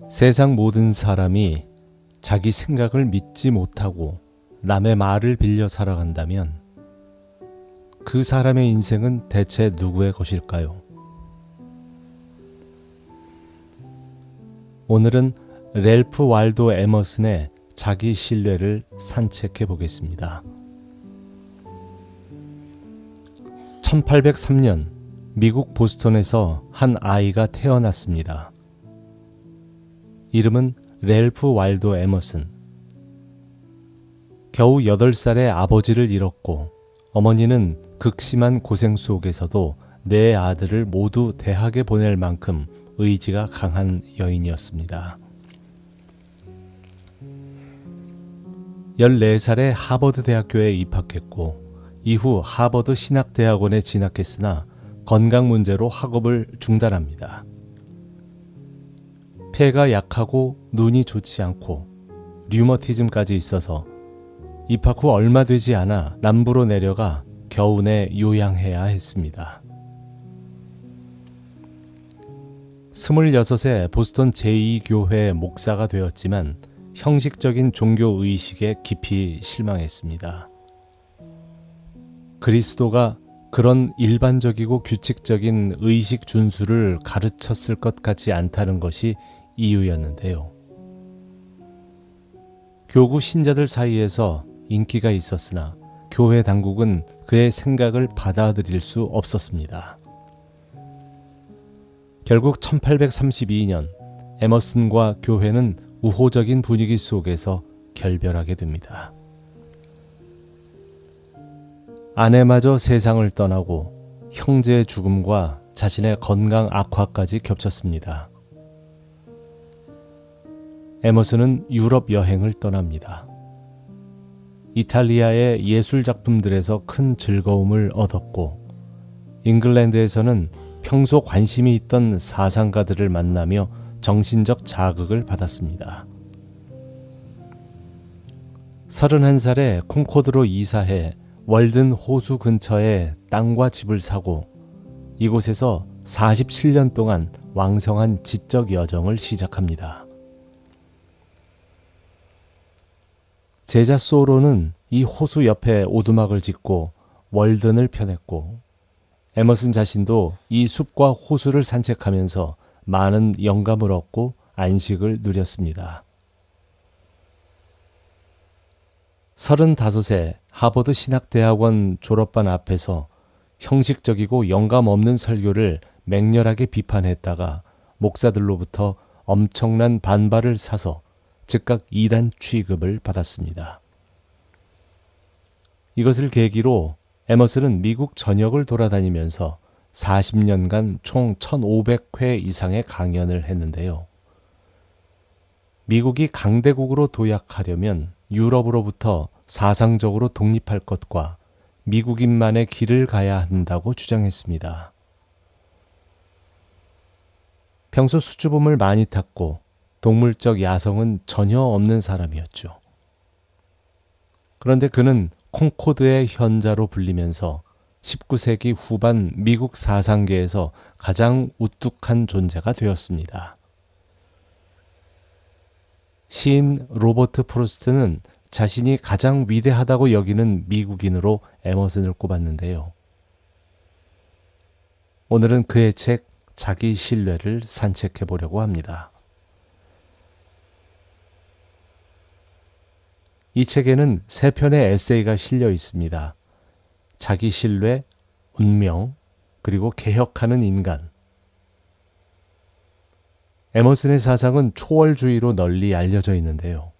세상 모든 사람이 자기 생각을 믿지 못하고 남의 말을 빌려 살아간다면 그 사람의 인생은 대체 누구의 것일까요? 오늘은 랠프 waldo 에머슨의 자기 신뢰를 산책해 보겠습니다. 1803년 미국 보스턴에서 한 아이가 태어났습니다. 이름은 랠프 waldo 에머슨. 겨우 8살에 아버지를 잃었고 어머니는 극심한 고생 속에서도 네 아들을 모두 대학에 보낼 만큼 의지가 강한 여인이었습니다. 14살에 하버드 대학교에 입학했고 이후 하버드 신학대학원에 진학했으나 건강 문제로 학업을 중단합니다. 폐가 약하고 눈이 좋지 않고 류머티즘까지 있어서 입학 후 얼마 되지 않아 남부로 내려가 겨우내 요양해야 했습니다. 26세 보스턴 제2교회 목사가 되었지만 형식적인 종교의식에 깊이 실망했습니다. 그리스도가 그런 일반적이고 규칙적인 의식 준수를 가르쳤을 것 같지 않다는 것이 이유였는데요. 교구 신자들 사이에서 인기가 있었으나 교회 당국은 그의 생각을 받아들일 수 없었습니다. 결국 1832년 에머슨과 교회는 우호적인 분위기 속에서 결별하게 됩니다. 아내마저 세상을 떠나고 형제의 죽음과 자신의 건강 악화까지 겹쳤습니다. 에머슨은 유럽 여행을 떠납니다. 이탈리아의 예술 작품들에서 큰 즐거움을 얻었고 잉글랜드에서는 평소 관심이 있던 사상가들을 만나며 정신적 자극을 받았습니다. 31살에 콩코드로 이사해 월든 호수 근처에 땅과 집을 사고 이곳에서 47년 동안 왕성한 지적 여정을 시작합니다. 제자 소로는 이 호수 옆에 오두막을 짓고 월든을 펴냈고 에머슨 자신도 이 숲과 호수를 산책하면서 많은 영감을 얻고 안식을 누렸습니다. 35세 하버드 신학대학원 졸업반 앞에서 형식적이고 영감 없는 설교를 맹렬하게 비판했다가 목사들로부터 엄청난 반발을 사서 즉각 이단 취급을 받았습니다. 이것을 계기로 에머슨은 미국 전역을 돌아다니면서 40년간 총 1500회 이상의 강연을 했는데요. 미국이 강대국으로 도약하려면 유럽으로부터 사상적으로 독립할 것과 미국인만의 길을 가야 한다고 주장했습니다. 평소 수줍음을 많이 탔고 동물적 야성은 전혀 없는 사람이었죠. 그런데 그는 콩코드의 현자로 불리면서 19세기 후반 미국 사상계에서 가장 우뚝한 존재가 되었습니다. 시인 로버트 프로스트는 자신이 가장 위대하다고 여기는 미국인으로 에머슨을 꼽았는데요. 오늘은 그의 책 자기 신뢰를 산책해 보려고 합니다. 이 책에는 3편의 에세이가 실려 있습니다. 자기 신뢰, 운명, 그리고 개혁하는 인간. 에머슨의 사상은 초월주의로 널리 알려져 있는데요.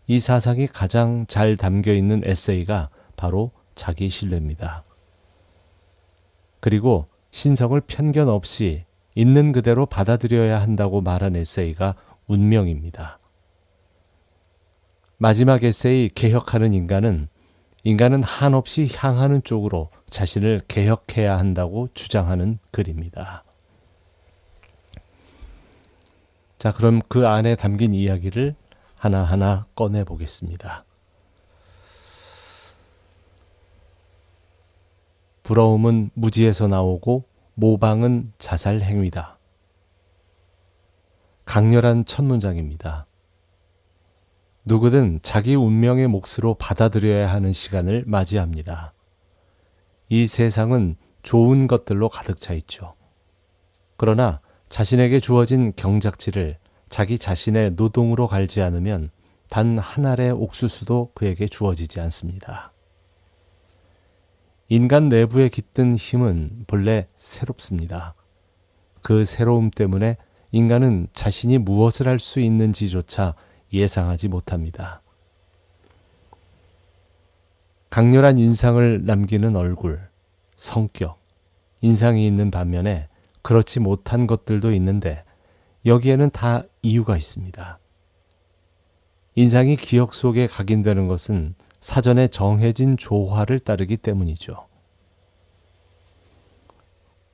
이 사상이 가장 잘 담겨 있는 에세이가 바로 자기 신뢰입니다. 그리고 신성을 편견 없이 있는 그대로 받아들여야 한다고 말한 에세이가 운명입니다. 마지막 에세이 개혁하는 인간은 한없이 향하는 쪽으로 자신을 개혁해야 한다고 주장하는 글입니다. 자, 그럼 그 안에 담긴 이야기를 하나하나 꺼내 보겠습니다. 부러움은 무지에서 나오고 모방은 자살 행위다. 강렬한 첫 문장입니다. 누구든 자기 운명의 몫으로 받아들여야 하는 시간을 맞이합니다. 이 세상은 좋은 것들로 가득 차 있죠. 그러나 자신에게 주어진 경작지를 자기 자신의 노동으로 갈지 않으면 단 한 알의 옥수수도 그에게 주어지지 않습니다. 인간 내부에 깃든 힘은 본래 새롭습니다. 그 새로움 때문에 인간은 자신이 무엇을 할 수 있는지조차 예상하지 못합니다. 강렬한 인상을 남기는 얼굴, 성격, 인상이 있는 반면에 그렇지 못한 것들도 있는데 여기에는 다 이유가 있습니다. 인상이 기억 속에 각인되는 것은 사전에 정해진 조화를 따르기 때문이죠.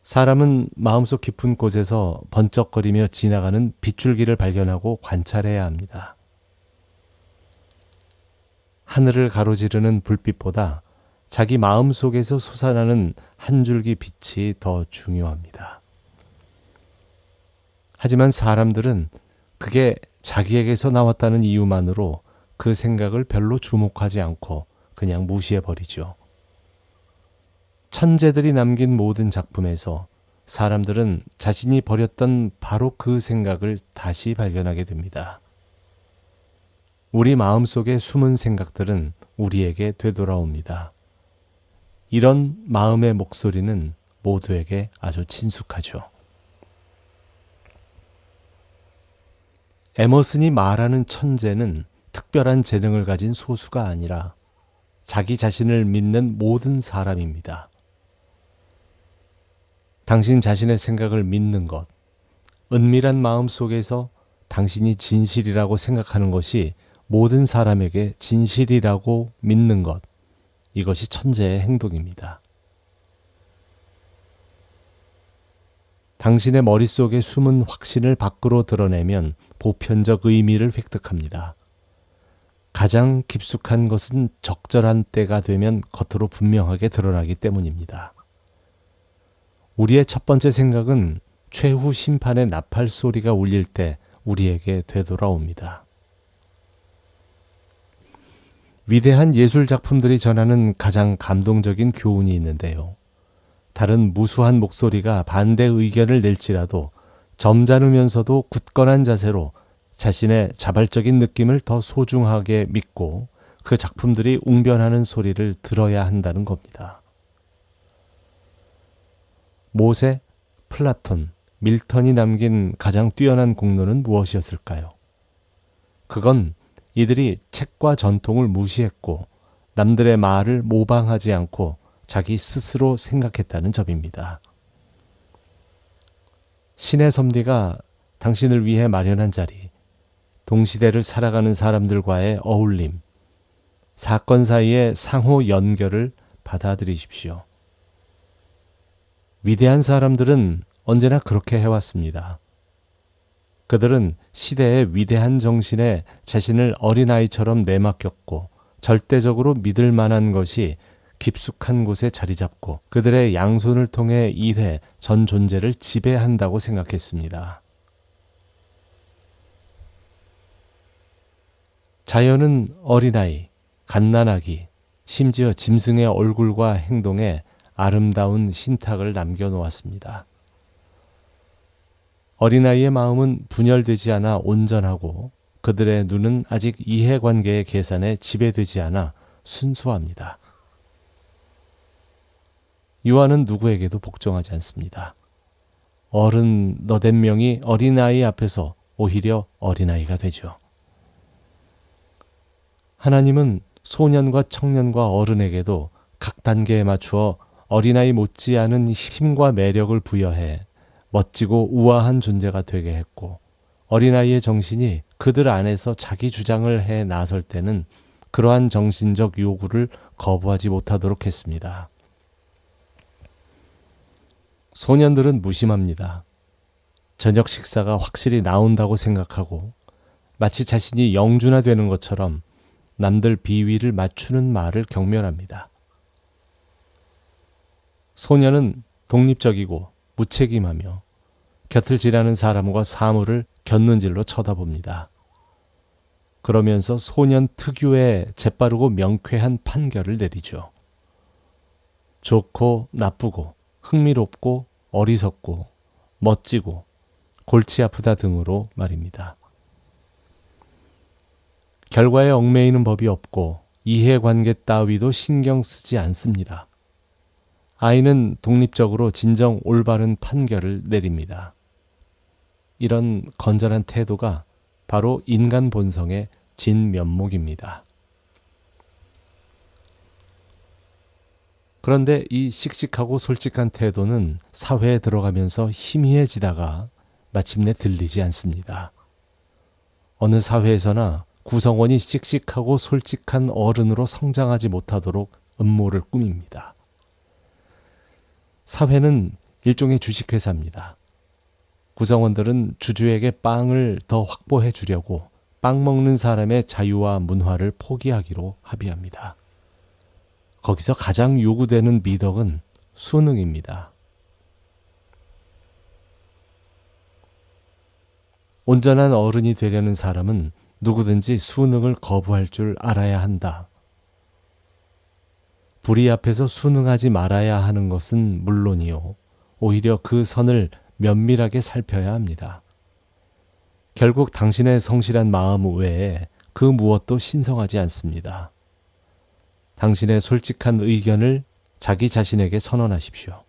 사람은 마음속 깊은 곳에서 번쩍거리며 지나가는 빗줄기를 발견하고 관찰해야 합니다. 하늘을 가로지르는 불빛보다 자기 마음 속에서 솟아나는 한 줄기 빛이 더 중요합니다. 하지만 사람들은 그게 자기에게서 나왔다는 이유만으로 그 생각을 별로 주목하지 않고 그냥 무시해버리죠. 천재들이 남긴 모든 작품에서 사람들은 자신이 버렸던 바로 그 생각을 다시 발견하게 됩니다. 우리 마음속의 숨은 생각들은 우리에게 되돌아옵니다. 이런 마음의 목소리는 모두에게 아주 친숙하죠. 에머슨이 말하는 천재는 특별한 재능을 가진 소수가 아니라 자기 자신을 믿는 모든 사람입니다. 당신 자신의 생각을 믿는 것, 은밀한 마음 속에서 당신이 진실이라고 생각하는 것이 모든 사람에게 진실이라고 믿는 것, 이것이 천재의 행동입니다. 당신의 머릿속에 숨은 확신을 밖으로 드러내면 보편적 의미를 획득합니다. 가장 깊숙한 것은 적절한 때가 되면 겉으로 분명하게 드러나기 때문입니다. 우리의 첫 번째 생각은 최후 심판의 나팔 소리가 울릴 때 우리에게 되돌아옵니다. 위대한 예술 작품들이 전하는 가장 감동적인 교훈이 있는데요. 다른 무수한 목소리가 반대 의견을 낼지라도 점잖으면서도 굳건한 자세로 자신의 자발적인 느낌을 더 소중하게 믿고 그 작품들이 웅변하는 소리를 들어야 한다는 겁니다. 모세, 플라톤, 밀턴이 남긴 가장 뛰어난 공로는 무엇이었을까요? 그건 이들이 책과 전통을 무시했고 남들의 말을 모방하지 않고 자기 스스로 생각했다는 점입니다. 신의 섭리가 당신을 위해 마련한 자리, 동시대를 살아가는 사람들과의 어울림, 사건 사이의 상호 연결을 받아들이십시오. 위대한 사람들은 언제나 그렇게 해왔습니다. 그들은 시대의 위대한 정신에 자신을 어린아이처럼 내맡겼고 절대적으로 믿을 만한 것이 깊숙한 곳에 자리 잡고 그들의 양손을 통해 일해 전 존재를 지배한다고 생각했습니다. 자연은 어린아이, 갓난아기, 심지어 짐승의 얼굴과 행동에 아름다운 신탁을 남겨놓았습니다. 어린아이의 마음은 분열되지 않아 온전하고 그들의 눈은 아직 이해관계의 계산에 지배되지 않아 순수합니다. 유아는 누구에게도 복종하지 않습니다. 어른 너댓 명이 어린아이 앞에서 오히려 어린아이가 되죠. 하나님은 소년과 청년과 어른에게도 각 단계에 맞추어 어린아이 못지않은 힘과 매력을 부여해 멋지고 우아한 존재가 되게 했고 어린아이의 정신이 그들 안에서 자기 주장을 해 나설 때는 그러한 정신적 요구를 거부하지 못하도록 했습니다. 소년들은 무심합니다. 저녁 식사가 확실히 나온다고 생각하고 마치 자신이 영준화되는 것처럼 남들 비위를 맞추는 말을 경멸합니다. 소년은 독립적이고 무책임하며 곁을 지나는 사람과 사물을 곁눈질로 쳐다봅니다. 그러면서 소년 특유의 재빠르고 명쾌한 판결을 내리죠. 좋고 나쁘고 흥미롭고 어리석고 멋지고 골치 아프다 등으로 말입니다. 결과에 얽매이는 법이 없고 이해관계 따위도 신경 쓰지 않습니다. 아이는 독립적으로 진정 올바른 판결을 내립니다. 이런 건전한 태도가 바로 인간 본성의 진면목입니다. 그런데 이 씩씩하고 솔직한 태도는 사회에 들어가면서 희미해지다가 마침내 들리지 않습니다. 어느 사회에서나 구성원이 씩씩하고 솔직한 어른으로 성장하지 못하도록 음모를 꾸밉니다. 사회는 일종의 주식회사입니다. 구성원들은 주주에게 빵을 더 확보해 주려고 빵 먹는 사람의 자유와 문화를 포기하기로 합의합니다. 거기서 가장 요구되는 미덕은 수능입니다. 온전한 어른이 되려는 사람은 누구든지 수능을 거부할 줄 알아야 한다. 불의 앞에서 수능하지 말아야 하는 것은 물론이요, 오히려 그 선을 면밀하게 살펴야 합니다. 결국 당신의 성실한 마음 외에 그 무엇도 신성하지 않습니다. 당신의 솔직한 의견을 자기 자신에게 선언하십시오.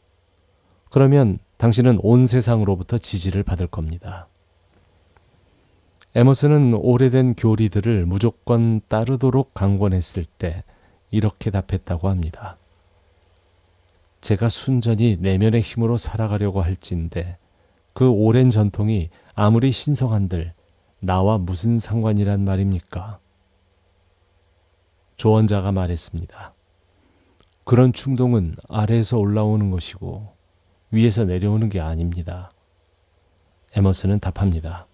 그러면 당신은 온 세상으로부터 지지를 받을 겁니다. 에머슨은 오래된 교리들을 무조건 따르도록 강권했을 때 이렇게 답했다고 합니다. 제가 순전히 내면의 힘으로 살아가려고 할진대 그 오랜 전통이 아무리 신성한들 나와 무슨 상관이란 말입니까? 조언자가 말했습니다. 그런 충동은 아래에서 올라오는 것이고 위에서 내려오는 게 아닙니다. 에머슨은 답합니다.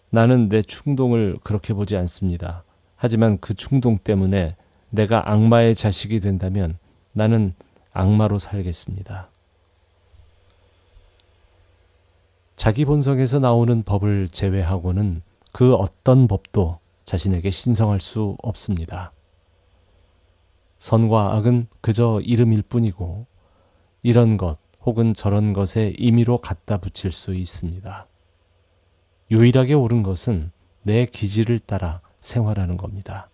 나는 내 충동을 그렇게 보지 않습니다. 하지만 그 충동 때문에 내가 악마의 자식이 된다면 나는 악마로 살겠습니다. 자기 본성에서 나오는 법을 제외하고는 그 어떤 법도 자신에게 신성할 수 없습니다. 선과 악은 그저 이름일 뿐이고 이런 것 혹은 저런 것에 임의로 갖다 붙일 수 있습니다. 유일하게 옳은 것은 내 기질을 따라 생활하는 겁니다.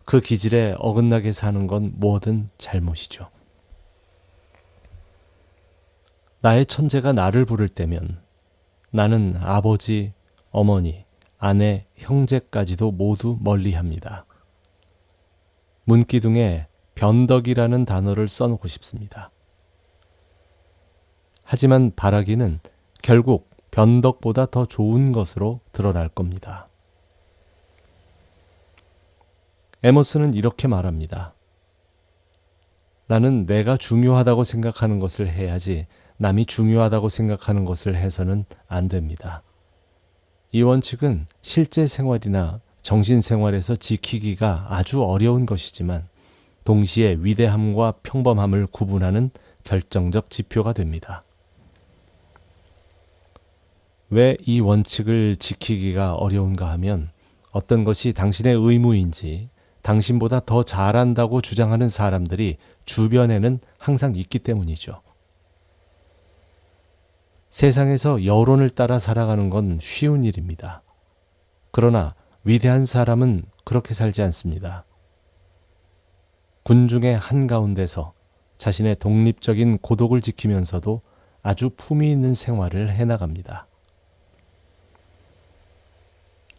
그 기질에 어긋나게 사는 건 뭐든 잘못이죠. 나의 천재가 나를 부를 때면 나는 아버지, 어머니, 아내, 형제까지도 모두 멀리합니다. 문기둥에 변덕이라는 단어를 써놓고 싶습니다. 하지만 바라기는 결국 변덕보다 더 좋은 것으로 드러날 겁니다. 에머슨은 이렇게 말합니다. 나는 내가 중요하다고 생각하는 것을 해야지 남이 중요하다고 생각하는 것을 해서는 안 됩니다. 이 원칙은 실제 생활이나 정신생활에서 지키기가 아주 어려운 것이지만 동시에 위대함과 평범함을 구분하는 결정적 지표가 됩니다. 왜 이 원칙을 지키기가 어려운가 하면 어떤 것이 당신의 의무인지 당신보다 더 잘한다고 주장하는 사람들이 주변에는 항상 있기 때문이죠. 세상에서 여론을 따라 살아가는 건 쉬운 일입니다. 그러나 위대한 사람은 그렇게 살지 않습니다. 군중의 한가운데서 자신의 독립적인 고독을 지키면서도 아주 품위 있는 생활을 해나갑니다.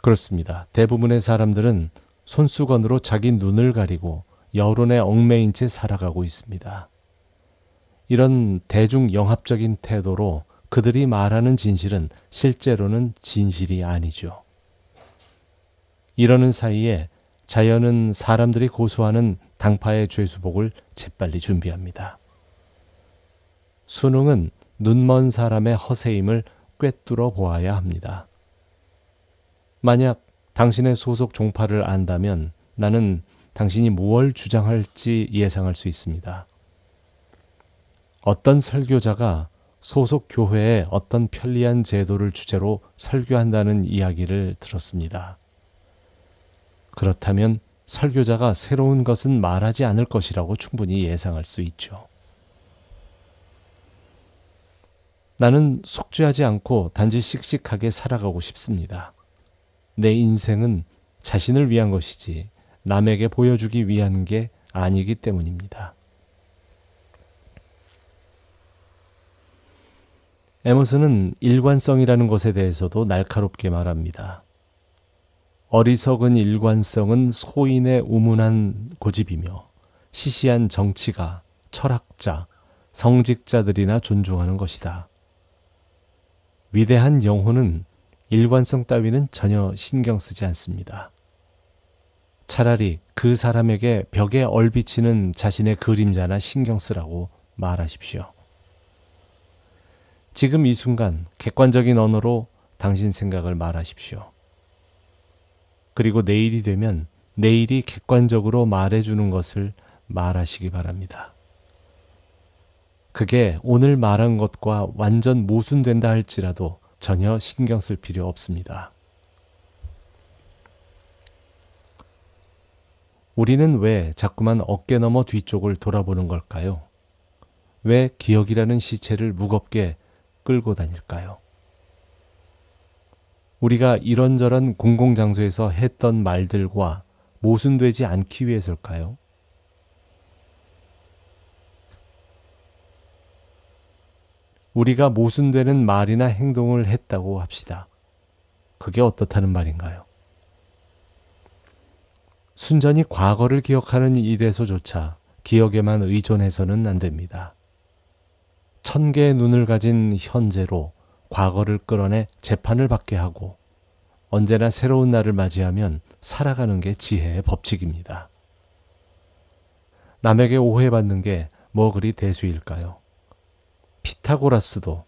그렇습니다. 대부분의 사람들은 손수건으로 자기 눈을 가리고 여론에 얽매인 채 살아가고 있습니다. 이런 대중영합적인 태도로 그들이 말하는 진실은 실제로는 진실이 아니죠. 이러는 사이에 자연은 사람들이 고수하는 당파의 죄수복을 재빨리 준비합니다. 수능은 눈먼 사람의 허세임을 꿰뚫어 보아야 합니다. 만약 당신의 소속 종파를 안다면 나는 당신이 무엇을 주장할지 예상할 수 있습니다. 어떤 설교자가 소속 교회의 어떤 편리한 제도를 주제로 설교한다는 이야기를 들었습니다. 그렇다면 설교자가 새로운 것은 말하지 않을 것이라고 충분히 예상할 수 있죠. 나는 속죄하지 않고 단지 씩씩하게 살아가고 싶습니다. 내 인생은 자신을 위한 것이지 남에게 보여주기 위한 게 아니기 때문입니다. 에머슨은 일관성이라는 것에 대해서도 날카롭게 말합니다. 어리석은 일관성은 소인의 우문한 고집이며 시시한 정치가 철학자, 성직자들이나 존중하는 것이다. 위대한 영혼은 일관성 따위는 전혀 신경 쓰지 않습니다. 차라리 그 사람에게 벽에 얼비치는 자신의 그림자나 신경 쓰라고 말하십시오. 지금 이 순간 객관적인 언어로 당신 생각을 말하십시오. 그리고 내일이 되면 내일이 객관적으로 말해주는 것을 말하시기 바랍니다. 그게 오늘 말한 것과 완전 모순된다 할지라도 전혀 신경 쓸 필요 없습니다. 우리는 왜 자꾸만 어깨 너머 뒤쪽을 돌아보는 걸까요? 왜 기억이라는 시체를 무겁게 끌고 다닐까요? 우리가 이런저런 공공장소에서 했던 말들과 모순되지 않기 위해서일까요? 우리가 모순되는 말이나 행동을 했다고 합시다. 그게 어떻다는 말인가요? 순전히 과거를 기억하는 일에서조차 기억에만 의존해서는 안 됩니다. 1000개의 눈을 가진 현재로 과거를 끌어내 재판을 받게 하고 언제나 새로운 날을 맞이하면 살아가는 게 지혜의 법칙입니다. 남에게 오해받는 게 뭐 그리 대수일까요? 피타고라스도,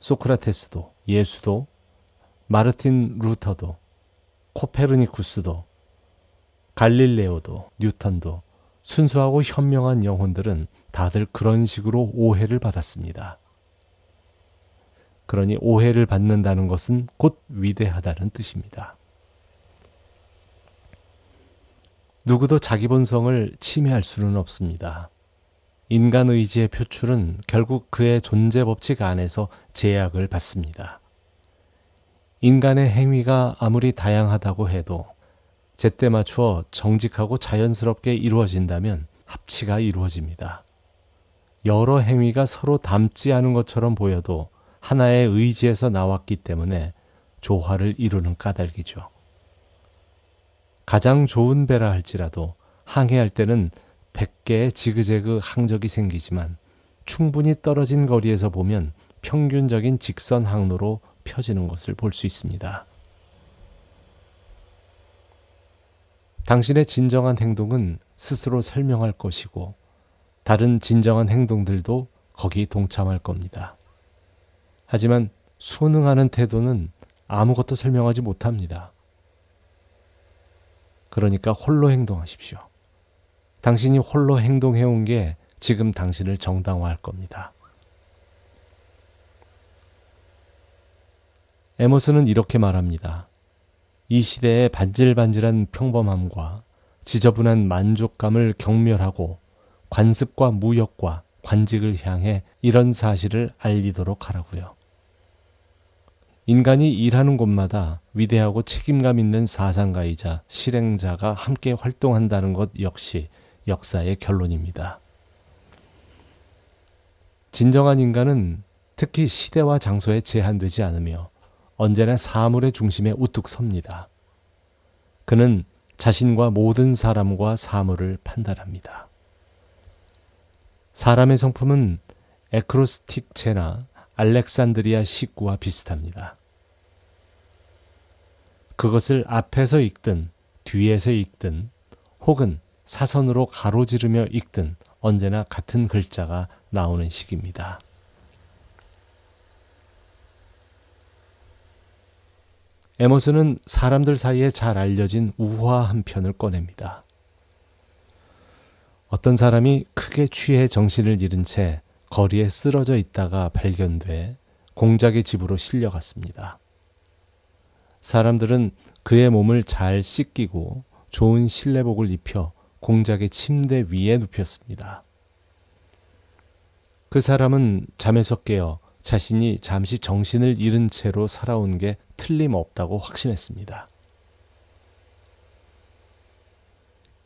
소크라테스도, 예수도, 마르틴 루터도, 코페르니쿠스도, 갈릴레오도, 뉴턴도 순수하고 현명한 영혼들은 다들 그런 식으로 오해를 받았습니다. 그러니 오해를 받는다는 것은 곧 위대하다는 뜻입니다. 누구도 자기 본성을 침해할 수는 없습니다. 인간 의지의 표출은 결국 그의 존재 법칙 안에서 제약을 받습니다. 인간의 행위가 아무리 다양하다고 해도 제때 맞추어 정직하고 자연스럽게 이루어진다면 합치가 이루어집니다. 여러 행위가 서로 닮지 않은 것처럼 보여도 하나의 의지에서 나왔기 때문에 조화를 이루는 까닭이죠. 가장 좋은 배라 할지라도 항해할 때는 100개의 지그재그 항적이 생기지만 충분히 떨어진 거리에서 보면 평균적인 직선 항로로 펴지는 것을 볼 수 있습니다. 당신의 진정한 행동은 스스로 설명할 것이고 다른 진정한 행동들도 거기 동참할 겁니다. 하지만 순응하는 태도는 아무것도 설명하지 못합니다. 그러니까 홀로 행동하십시오. 당신이 홀로 행동해온 게 지금 당신을 정당화할 겁니다. 에머슨은 이렇게 말합니다. 이 시대의 반질반질한 평범함과 지저분한 만족감을 경멸하고 관습과 무역과 관직을 향해 이런 사실을 알리도록 하라고요. 인간이 일하는 곳마다 위대하고 책임감 있는 사상가이자 실행자가 함께 활동한다는 것 역시 역사의 결론입니다. 진정한 인간은 특히 시대와 장소에 제한되지 않으며 언제나 사물의 중심에 우뚝 섭니다. 그는 자신과 모든 사람과 사물을 판단합니다. 사람의 성품은 에크로스틱체나 알렉산드리아 식구와 비슷합니다. 그것을 앞에서 읽든 뒤에서 읽든 혹은 사선으로 가로지르며 읽든 언제나 같은 글자가 나오는 식입니다. 에머슨은 사람들 사이에 잘 알려진 우화 한 편을 꺼냅니다. 어떤 사람이 크게 취해 정신을 잃은 채 거리에 쓰러져 있다가 발견돼 공작의 집으로 실려갔습니다. 사람들은 그의 몸을 잘 씻기고 좋은 실내복을 입혀 공작의 침대 위에 눕혔습니다. 그 사람은 잠에서 깨어 자신이 잠시 정신을 잃은 채로 살아온 게 틀림없다고 확신했습니다.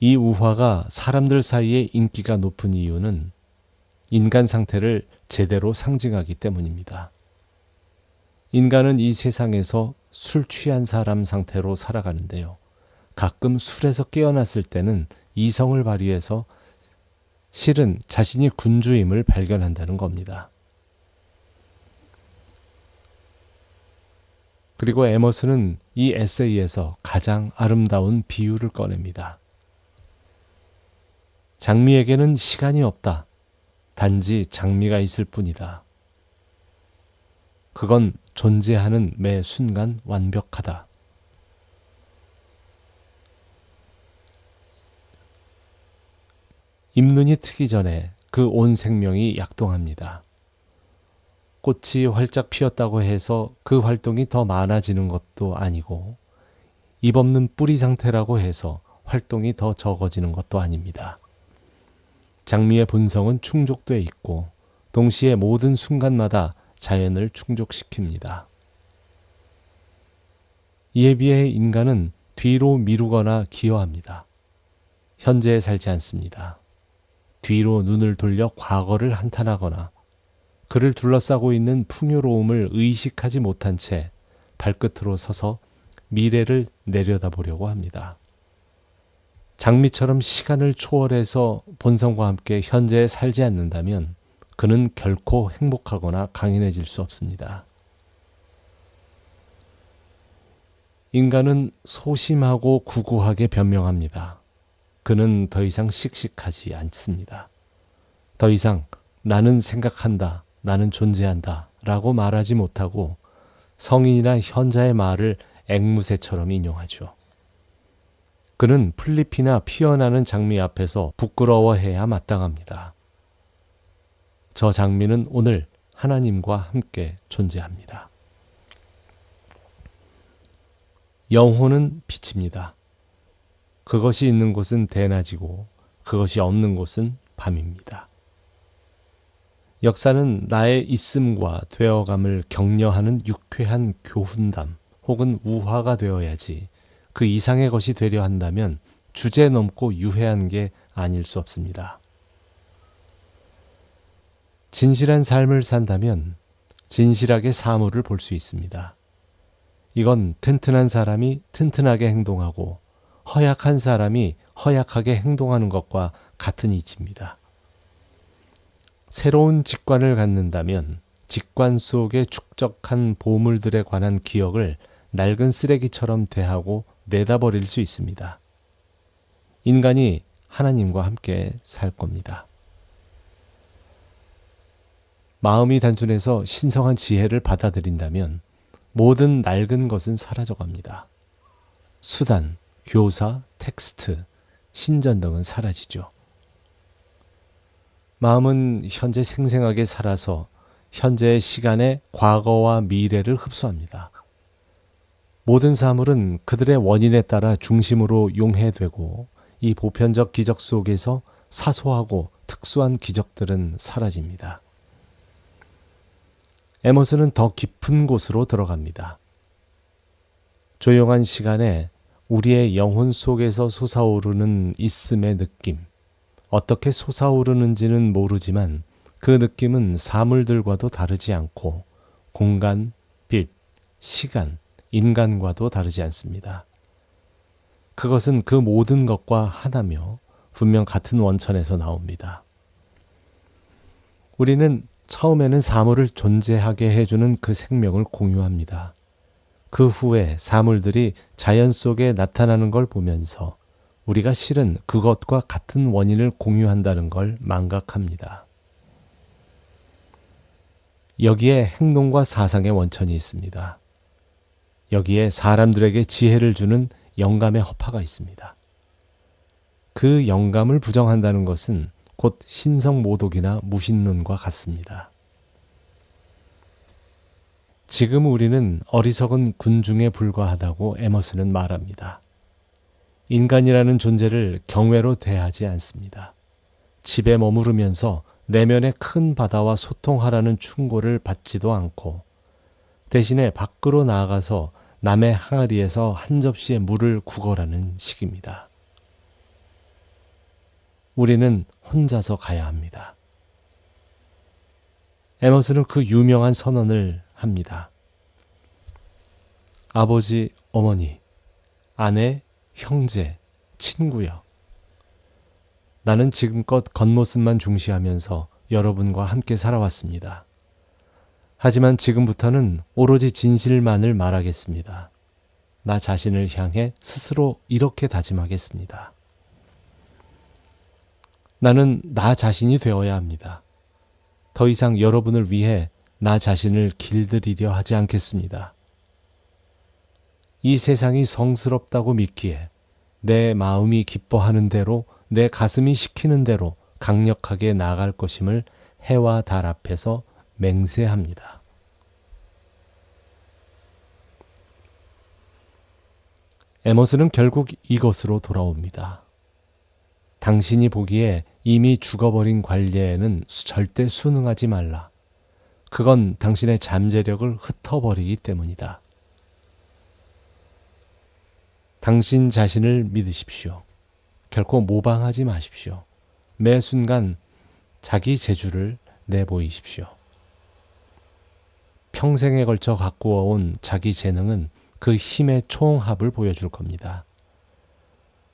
이 우화가 사람들 사이에 인기가 높은 이유는 인간 상태를 제대로 상징하기 때문입니다. 인간은 이 세상에서 술 취한 사람 상태로 살아가는데요. 가끔 술에서 깨어났을 때는 이성을 발휘해서 실은 자신이 군주임을 발견한다는 겁니다. 그리고 에머슨은 이 에세이에서 가장 아름다운 비유를 꺼냅니다. 장미에게는 시간이 없다. 단지 장미가 있을 뿐이다. 그건 존재하는 매 순간 완벽하다. 잎눈이 트기 전에 그 온 생명이 약동합니다. 꽃이 활짝 피었다고 해서 그 활동이 더 많아지는 것도 아니고 잎 없는 뿌리 상태라고 해서 활동이 더 적어지는 것도 아닙니다. 장미의 본성은 충족돼 있고 동시에 모든 순간마다 자연을 충족시킵니다. 이에 비해 인간은 뒤로 미루거나 기여합니다. 현재에 살지 않습니다. 뒤로 눈을 돌려 과거를 한탄하거나 그를 둘러싸고 있는 풍요로움을 의식하지 못한 채 발끝으로 서서 미래를 내려다보려고 합니다. 장미처럼 시간을 초월해서 본성과 함께 현재에 살지 않는다면 그는 결코 행복하거나 강인해질 수 없습니다. 인간은 소심하고 구구하게 변명합니다. 그는 더 이상 씩씩하지 않습니다. 더 이상 나는 생각한다, 나는 존재한다 라고 말하지 못하고 성인이나 현자의 말을 앵무새처럼 인용하죠. 그는 풀잎이나 피어나는 장미 앞에서 부끄러워해야 마땅합니다. 저 장미는 오늘 하나님과 함께 존재합니다. 영혼은 빛입니다. 그것이 있는 곳은 대낮이고 그것이 없는 곳은 밤입니다. 역사는 나의 있음과 되어감을 격려하는 유쾌한 교훈담 혹은 우화가 되어야지 그 이상의 것이 되려 한다면 주제넘고 유해한 게 아닐 수 없습니다. 진실한 삶을 산다면 진실하게 사물을 볼 수 있습니다. 이건 튼튼한 사람이 튼튼하게 행동하고 허약한 사람이 허약하게 행동하는 것과 같은 이치입니다. 새로운 직관을 갖는다면 직관 속에 축적한 보물들에 관한 기억을 낡은 쓰레기처럼 대하고 내다버릴 수 있습니다. 인간이 하나님과 함께 살 겁니다. 마음이 단순해서 신성한 지혜를 받아들인다면 모든 낡은 것은 사라져갑니다. 수단, 교사, 텍스트, 신전 등은 사라지죠. 마음은 현재 생생하게 살아서 현재의 시간에 과거와 미래를 흡수합니다. 모든 사물은 그들의 원인에 따라 중심으로 용해되고 이 보편적 기적 속에서 사소하고 특수한 기적들은 사라집니다. 에머슨은 더 깊은 곳으로 들어갑니다. 조용한 시간에 우리의 영혼 속에서 솟아오르는 있음의 느낌, 어떻게 솟아오르는지는 모르지만 그 느낌은 사물들과도 다르지 않고 공간, 빛, 시간, 인간과도 다르지 않습니다. 그것은 그 모든 것과 하나며 분명 같은 원천에서 나옵니다. 우리는 처음에는 사물을 존재하게 해주는 그 생명을 공유합니다. 그 후에 사물들이 자연 속에 나타나는 걸 보면서 우리가 실은 그것과 같은 원인을 공유한다는 걸 망각합니다. 여기에 행동과 사상의 원천이 있습니다. 여기에 사람들에게 지혜를 주는 영감의 허파가 있습니다. 그 영감을 부정한다는 것은 곧 신성모독이나 무신론과 같습니다. 지금 우리는 어리석은 군중에 불과하다고 에머슨은 말합니다. 인간이라는 존재를 경외로 대하지 않습니다. 집에 머무르면서 내면의 큰 바다와 소통하라는 충고를 받지도 않고 대신에 밖으로 나아가서 남의 항아리에서 한 접시의 물을 구걸하는 식입니다. 우리는 혼자서 가야 합니다. 에머슨은 그 유명한 선언을 합니다. 아버지, 어머니, 아내, 형제, 친구여. 나는 지금껏 겉모습만 중시하면서 여러분과 함께 살아왔습니다. 하지만 지금부터는 오로지 진실만을 말하겠습니다. 나 자신을 향해 스스로 이렇게 다짐하겠습니다. 나는 나 자신이 되어야 합니다. 더 이상 여러분을 위해 나 자신을 길들이려 하지 않겠습니다. 이 세상이 성스럽다고 믿기에 내 마음이 기뻐하는 대로 내 가슴이 시키는 대로 강력하게 나아갈 것임을 해와 달 앞에서 맹세합니다. 에머슨은 결국 이것으로 돌아옵니다. 당신이 보기에 이미 죽어버린 관례에는 절대 순응하지 말라. 그건 당신의 잠재력을 흩어버리기 때문이다. 당신 자신을 믿으십시오. 결코 모방하지 마십시오. 매 순간 자기 재주를 내보이십시오. 평생에 걸쳐 가꾸어온 자기 재능은 그 힘의 총합을 보여줄 겁니다.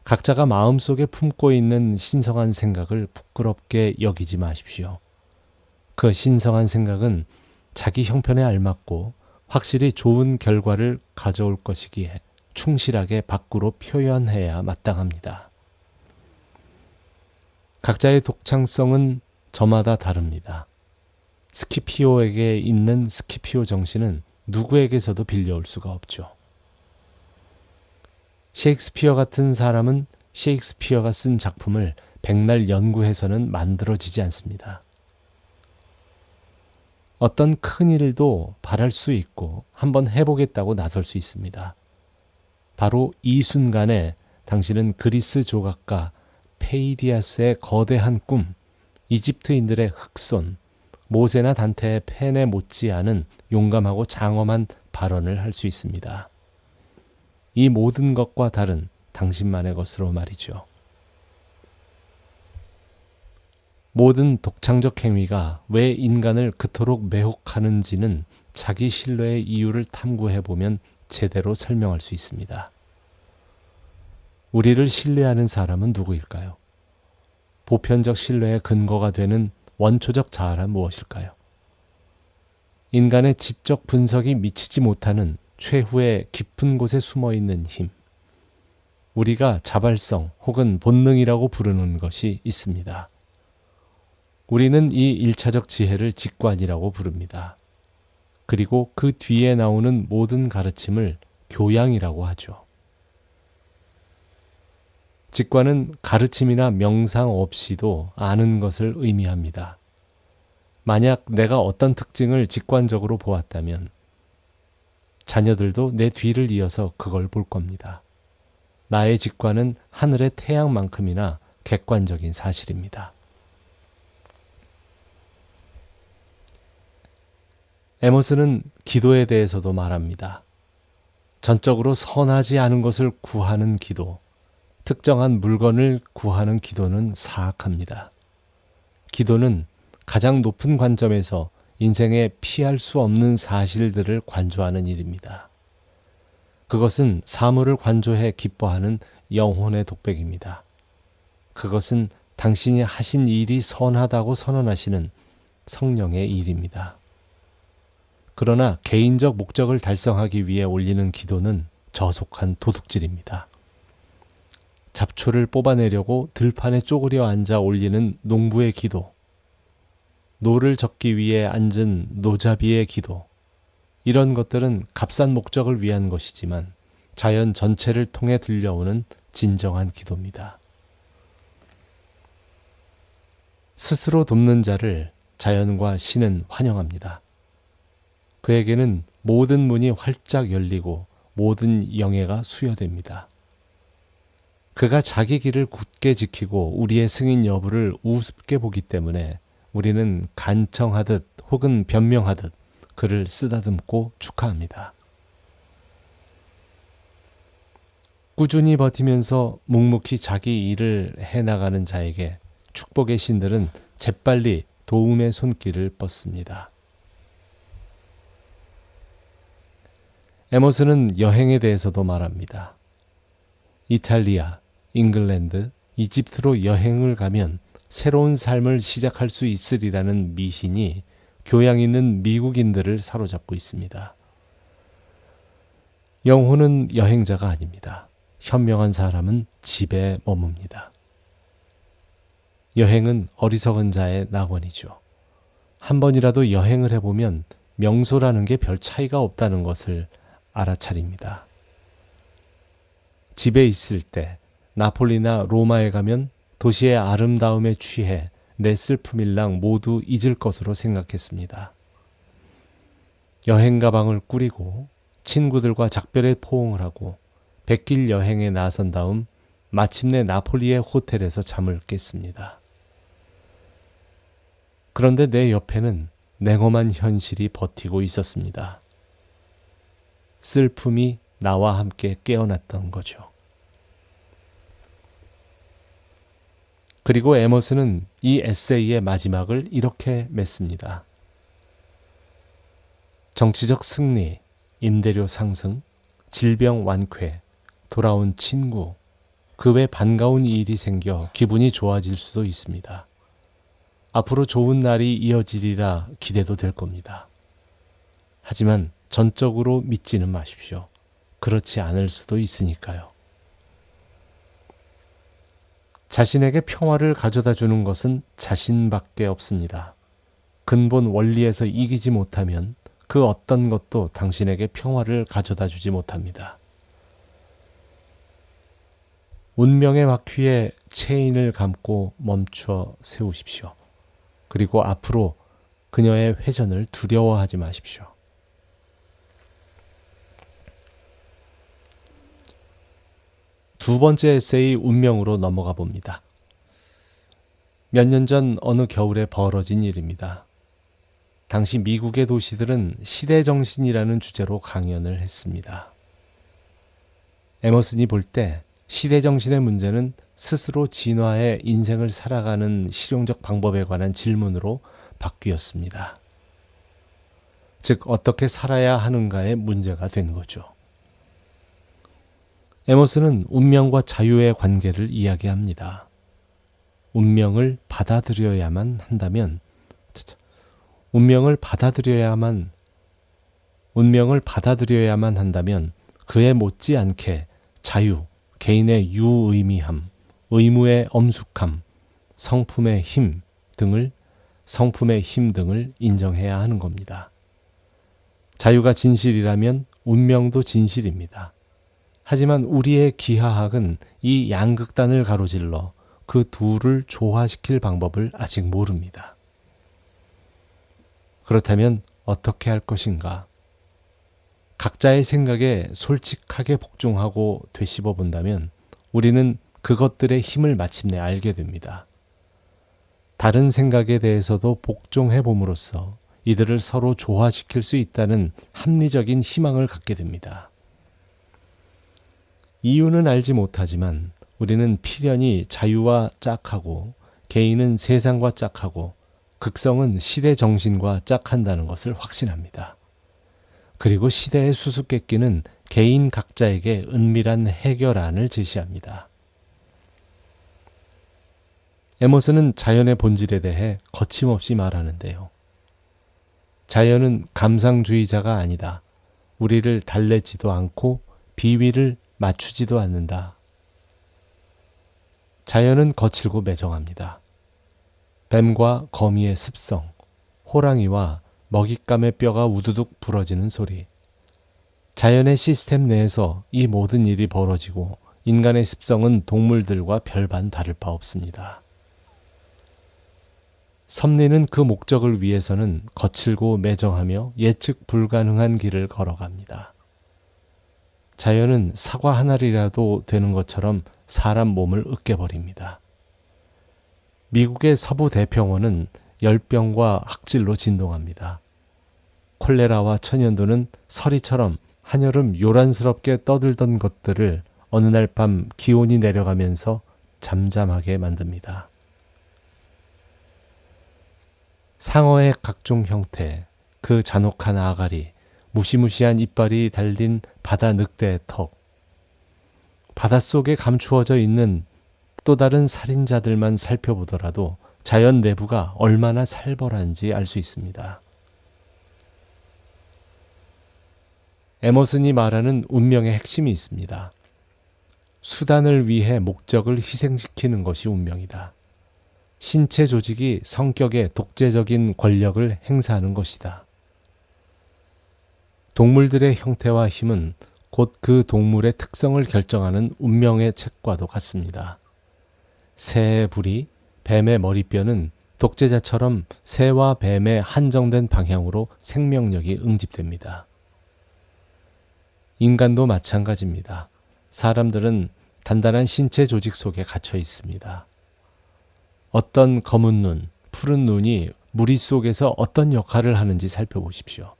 각자가 마음속에 품고 있는 신성한 생각을 부끄럽게 여기지 마십시오. 그 신성한 생각은 자기 형편에 알맞고 확실히 좋은 결과를 가져올 것이기에 충실하게 밖으로 표현해야 마땅합니다. 각자의 독창성은 저마다 다릅니다. 스키피오에게 있는 스키피오 정신은 누구에게서도 빌려올 수가 없죠. 셰익스피어 같은 사람은 셰익스피어가 쓴 작품을 백날 연구해서는 만들어지지 않습니다. 어떤 큰 일도 바랄 수 있고 한번 해보겠다고 나설 수 있습니다. 바로 이 순간에 당신은 그리스 조각가 페이디아스의 거대한 꿈, 이집트인들의 흑손, 모세나 단테의 펜에 못지않은 용감하고 장엄한 발언을 할 수 있습니다. 이 모든 것과 다른 당신만의 것으로 말이죠. 모든 독창적 행위가 왜 인간을 그토록 매혹하는지는 자기 신뢰의 이유를 탐구해보면 제대로 설명할 수 있습니다. 우리를 신뢰하는 사람은 누구일까요? 보편적 신뢰의 근거가 되는 원초적 자아란 무엇일까요? 인간의 지적 분석이 미치지 못하는 최후의 깊은 곳에 숨어있는 힘, 우리가 자발성 혹은 본능이라고 부르는 것이 있습니다. 우리는 이 1차적 지혜를 직관이라고 부릅니다. 그리고 그 뒤에 나오는 모든 가르침을 교양이라고 하죠. 직관은 가르침이나 명상 없이도 아는 것을 의미합니다. 만약 내가 어떤 특징을 직관적으로 보았다면 자녀들도 내 뒤를 이어서 그걸 볼 겁니다. 나의 직관은 하늘의 태양만큼이나 객관적인 사실입니다. 에머슨은 기도에 대해서도 말합니다. 전적으로 선하지 않은 것을 구하는 기도, 특정한 물건을 구하는 기도는 사악합니다. 기도는 가장 높은 관점에서 인생에 피할 수 없는 사실들을 관조하는 일입니다. 그것은 사물을 관조해 기뻐하는 영혼의 독백입니다. 그것은 당신이 하신 일이 선하다고 선언하시는 성령의 일입니다. 그러나 개인적 목적을 달성하기 위해 올리는 기도는 저속한 도둑질입니다. 잡초를 뽑아내려고 들판에 쪼그려 앉아 올리는 농부의 기도, 노를 젓기 위해 앉은 노잡이의 기도, 이런 것들은 값싼 목적을 위한 것이지만 자연 전체를 통해 들려오는 진정한 기도입니다. 스스로 돕는 자를 자연과 신은 환영합니다. 그에게는 모든 문이 활짝 열리고 모든 영예가 수여됩니다. 그가 자기 길을 굳게 지키고 우리의 승인 여부를 우습게 보기 때문에 우리는 간청하듯 혹은 변명하듯 그를 쓰다듬고 축하합니다. 꾸준히 버티면서 묵묵히 자기 일을 해나가는 자에게 축복의 신들은 재빨리 도움의 손길을 뻗습니다. 에머슨은 여행에 대해서도 말합니다. 이탈리아, 잉글랜드, 이집트로 여행을 가면 새로운 삶을 시작할 수 있으리라는 미신이 교양 있는 미국인들을 사로잡고 있습니다. 영혼은 여행자가 아닙니다. 현명한 사람은 집에 머뭅니다. 여행은 어리석은 자의 낙원이죠. 한 번이라도 여행을 해보면 명소라는 게 별 차이가 없다는 것을 알아차립니다. 집에 있을 때 나폴리나 로마에 가면 도시의 아름다움에 취해 내 슬픔일랑 모두 잊을 것으로 생각했습니다. 여행 가방을 꾸리고 친구들과 작별의 포옹을 하고 백길 여행에 나선 다음 마침내 나폴리의 호텔에서 잠을 깼습니다. 그런데 내 옆에는 냉엄한 현실이 버티고 있었습니다. 슬픔이 나와 함께 깨어났던 거죠. 그리고 에머슨은 이 에세이의 마지막을 이렇게 맺습니다. 정치적 승리, 임대료 상승, 질병 완쾌, 돌아온 친구, 그 외 반가운 일이 생겨 기분이 좋아질 수도 있습니다. 앞으로 좋은 날이 이어지리라 기대도 될 겁니다. 하지만 전적으로 믿지는 마십시오. 그렇지 않을 수도 있으니까요. 자신에게 평화를 가져다 주는 것은 자신밖에 없습니다. 근본 원리에서 이기지 못하면 그 어떤 것도 당신에게 평화를 가져다 주지 못합니다. 운명의 바퀴에 체인을 감고 멈춰 세우십시오. 그리고 앞으로 그녀의 회전을 두려워하지 마십시오. 두 번째 에세이 운명으로 넘어가 봅니다. 몇 년 전 어느 겨울에 벌어진 일입니다. 당시 미국의 도시들은 시대정신이라는 주제로 강연을 했습니다. 에머슨이 볼 때 시대정신의 문제는 스스로 진화해 인생을 살아가는 실용적 방법에 관한 질문으로 바뀌었습니다. 즉, 어떻게 살아야 하는가의 문제가 된 거죠. 에머슨은 운명과 자유의 관계를 이야기합니다. 운명을 받아들여야만 한다면 그에 못지않게 자유, 개인의 유의미함, 의무의 엄숙함, 성품의 힘 등을 인정해야 하는 겁니다. 자유가 진실이라면 운명도 진실입니다. 하지만 우리의 기하학은 이 양극단을 가로질러 그 둘을 조화시킬 방법을 아직 모릅니다. 그렇다면 어떻게 할 것인가? 각자의 생각에 솔직하게 복종하고 되씹어 본다면 우리는 그것들의 힘을 마침내 알게 됩니다. 다른 생각에 대해서도 복종해 봄으로써 이들을 서로 조화시킬 수 있다는 합리적인 희망을 갖게 됩니다. 이유는 알지 못하지만 우리는 필연이 자유와 짝하고 개인은 세상과 짝하고 극성은 시대 정신과 짝한다는 것을 확신합니다. 그리고 시대의 수수께끼는 개인 각자에게 은밀한 해결안을 제시합니다. 에머슨은 자연의 본질에 대해 거침없이 말하는데요. 자연은 감상주의자가 아니다. 우리를 달래지도 않고 비위를 맞추지도 않는다. 자연은 거칠고 매정합니다. 뱀과 거미의 습성, 호랑이와 먹잇감의 뼈가 우두둑 부러지는 소리. 자연의 시스템 내에서 이 모든 일이 벌어지고 인간의 습성은 동물들과 별반 다를 바 없습니다. 섭리는 그 목적을 위해서는 거칠고 매정하며 예측 불가능한 길을 걸어갑니다. 자연은 사과 한 알이라도 되는 것처럼 사람 몸을 으깨버립니다. 미국의 서부 대평원은 열병과 학질로 진동합니다. 콜레라와 천연두는 서리처럼 한여름 요란스럽게 떠들던 것들을 어느 날 밤 기온이 내려가면서 잠잠하게 만듭니다. 상어의 각종 형태, 그 잔혹한 아가리, 무시무시한 이빨이 달린 바다 늑대의 턱, 바닷속에 감추어져 있는 또 다른 살인자들만 살펴보더라도 자연 내부가 얼마나 살벌한지 알 수 있습니다. 에머슨이 말하는 운명의 핵심이 있습니다. 수단을 위해 목적을 희생시키는 것이 운명이다. 신체 조직이 성격의 독재적인 권력을 행사하는 것이다. 동물들의 형태와 힘은 곧 그 동물의 특성을 결정하는 운명의 책과도 같습니다. 새의 부리, 뱀의 머리뼈는 독재자처럼 새와 뱀의 한정된 방향으로 생명력이 응집됩니다. 인간도 마찬가지입니다. 사람들은 단단한 신체 조직 속에 갇혀 있습니다. 어떤 검은 눈, 푸른 눈이 무리 속에서 어떤 역할을 하는지 살펴보십시오.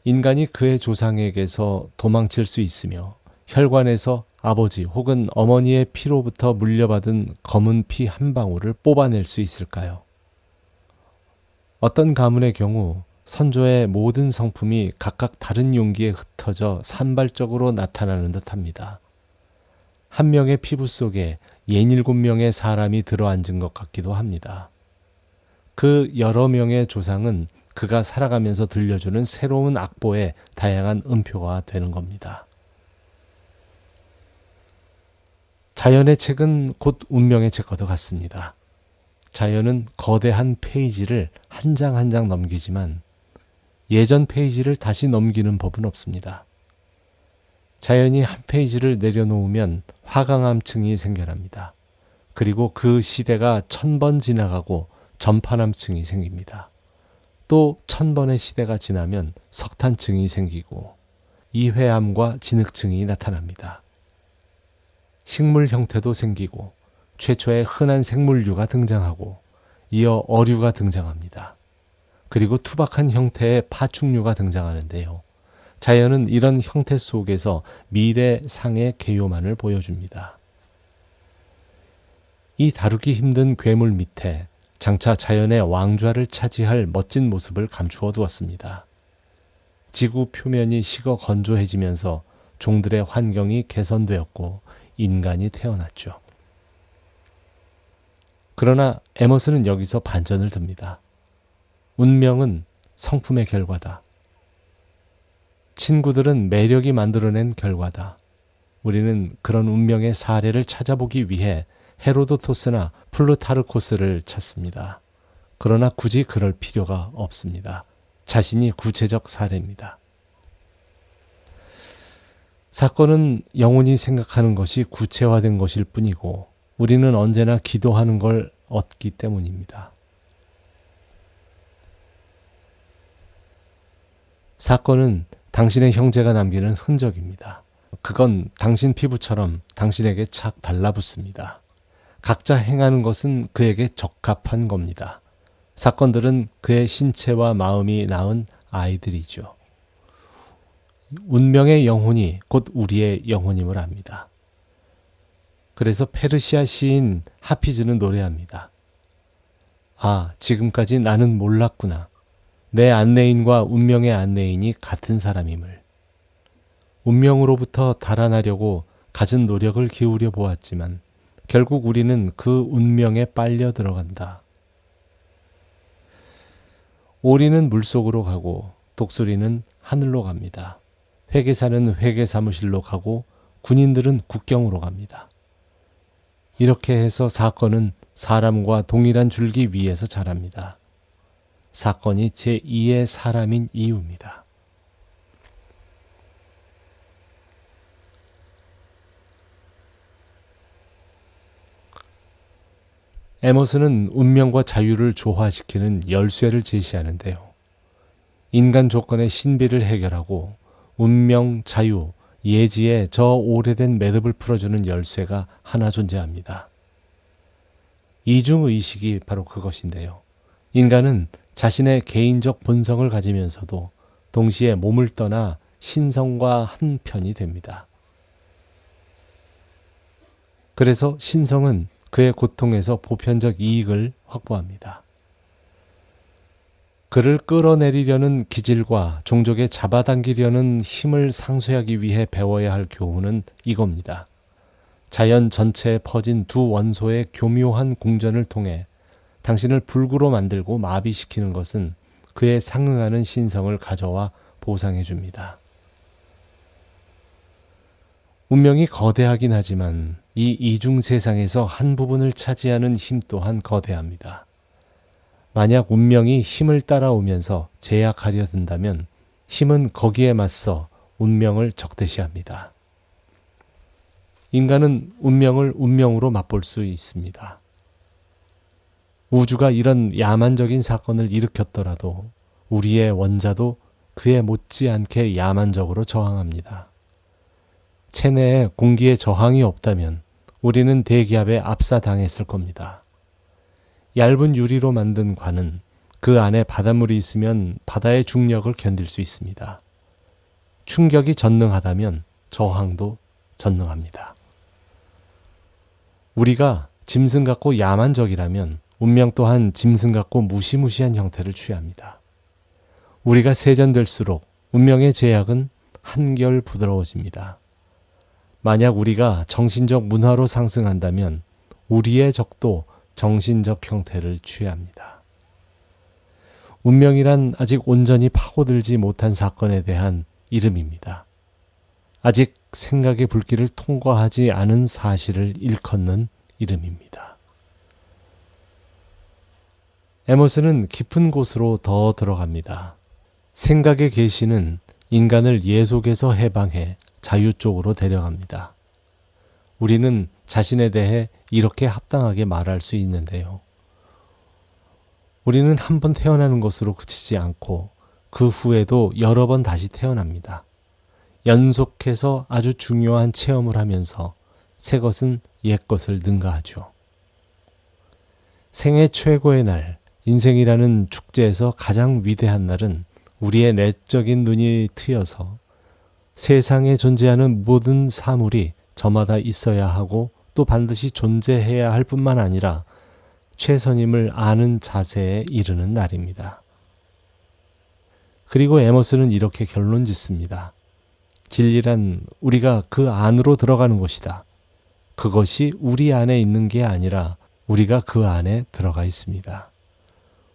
인간이 그의 조상에게서 도망칠 수 있으며 혈관에서 아버지 혹은 어머니의 피로부터 물려받은 검은 피 한 방울을 뽑아낼 수 있을까요? 어떤 가문의 경우 선조의 모든 성품이 각각 다른 용기에 흩어져 산발적으로 나타나는 듯합니다. 한 명의 피부 속에 67명의 사람이 들어앉은 것 같기도 합니다. 그 여러 명의 조상은 그가 살아가면서 들려주는 새로운 악보의 다양한 음표가 되는 겁니다. 자연의 책은 곧 운명의 책과도 같습니다. 자연은 거대한 페이지를 한 장 한 장 넘기지만 예전 페이지를 다시 넘기는 법은 없습니다. 자연이 한 페이지를 내려놓으면 화강암층이 생겨납니다. 그리고 그 시대가 1000번 지나가고 전파남층이 생깁니다. 또 1000번의 시대가 지나면 석탄층이 생기고 이회암과 진흙층이 나타납니다. 식물 형태도 생기고 최초의 흔한 생물류가 등장하고 이어 어류가 등장합니다. 그리고 투박한 형태의 파충류가 등장하는데요. 자연은 이런 형태 속에서 미래상의 개요만을 보여줍니다. 이 다루기 힘든 괴물 밑에 장차 자연의 왕좌를 차지할 멋진 모습을 감추어 두었습니다. 지구 표면이 식어 건조해지면서 종들의 환경이 개선되었고 인간이 태어났죠. 그러나 에머슨은 여기서 반전을 듭니다. 운명은 성품의 결과다. 친구들은 매력이 만들어낸 결과다. 우리는 그런 운명의 사례를 찾아보기 위해 헤로도토스나 플루타르코스를 찾습니다. 그러나 굳이 그럴 필요가 없습니다. 자신이 구체적 사례입니다. 사건은 영혼이 생각하는 것이 구체화된 것일 뿐이고 우리는 언제나 기도하는 걸 얻기 때문입니다. 사건은 당신의 형제가 남기는 흔적입니다. 그건 당신 피부처럼 당신에게 착 달라붙습니다. 각자 행하는 것은 그에게 적합한 겁니다. 사건들은 그의 신체와 마음이 낳은 아이들이죠. 운명의 영혼이 곧 우리의 영혼임을 압니다. 그래서 페르시아 시인 하피즈는 노래합니다. 아, 지금까지 나는 몰랐구나. 내 안내인과 운명의 안내인이 같은 사람임을. 운명으로부터 달아나려고 갖은 노력을 기울여 보았지만 결국 우리는 그 운명에 빨려 들어간다. 오리는 물속으로 가고 독수리는 하늘로 갑니다. 회계사는 회계사무실로 가고 군인들은 국경으로 갑니다. 이렇게 해서 사건은 사람과 동일한 줄기 위에서 자랍니다. 사건이 제2의 사람인 이유입니다. 에머슨은 운명과 자유를 조화시키는 열쇠를 제시하는데요. 인간 조건의 신비를 해결하고 운명, 자유, 예지의 저 오래된 매듭을 풀어주는 열쇠가 하나 존재합니다. 이중의식이 바로 그것인데요. 인간은 자신의 개인적 본성을 가지면서도 동시에 몸을 떠나 신성과 한 편이 됩니다. 그래서 신성은 그의 고통에서 보편적 이익을 확보합니다. 그를 끌어내리려는 기질과 종족에 잡아당기려는 힘을 상쇄하기 위해 배워야 할 교훈은 이겁니다. 자연 전체에 퍼진 두 원소의 교묘한 공전을 통해 당신을 불구로 만들고 마비시키는 것은 그에 상응하는 신성을 가져와 보상해 줍니다. 운명이 거대하긴 하지만 이 이중 세상에서 한 부분을 차지하는 힘 또한 거대합니다. 만약 운명이 힘을 따라오면서 제약하려 든다면 힘은 거기에 맞서 운명을 적대시합니다. 인간은 운명을 운명으로 맛볼 수 있습니다. 우주가 이런 야만적인 사건을 일으켰더라도 우리의 원자도 그에 못지않게 야만적으로 저항합니다. 체내에 공기의 저항이 없다면 우리는 대기압에 압사당했을 겁니다. 얇은 유리로 만든 관은 그 안에 바닷물이 있으면 바다의 중력을 견딜 수 있습니다. 충격이 전능하다면 저항도 전능합니다. 우리가 짐승 같고 야만적이라면 운명 또한 짐승 같고 무시무시한 형태를 취합니다. 우리가 세련될수록 운명의 제약은 한결 부드러워집니다. 만약 우리가 정신적 문화로 상승한다면 우리의 적도 정신적 형태를 취합니다. 운명이란 아직 온전히 파고들지 못한 사건에 대한 이름입니다. 아직 생각의 불길을 통과하지 않은 사실을 일컫는 이름입니다. 에머슨은 깊은 곳으로 더 들어갑니다. 생각의 계시는 인간을 예속에서 해방해 자유 쪽으로 데려갑니다. 우리는 자신에 대해 이렇게 합당하게 말할 수 있는데요. 우리는 한 번 태어나는 것으로 그치지 않고 그 후에도 여러 번 다시 태어납니다. 연속해서 아주 중요한 체험을 하면서 새 것은 옛 것을 능가하죠. 생애 최고의 날, 인생이라는 축제에서 가장 위대한 날은 우리의 내적인 눈이 트여서 세상에 존재하는 모든 사물이 저마다 있어야 하고 또 반드시 존재해야 할 뿐만 아니라 최선임을 아는 자세에 이르는 날입니다. 그리고 에머슨은 이렇게 결론 짓습니다. 진리란 우리가 그 안으로 들어가는 것이다. 그것이 우리 안에 있는 게 아니라 우리가 그 안에 들어가 있습니다.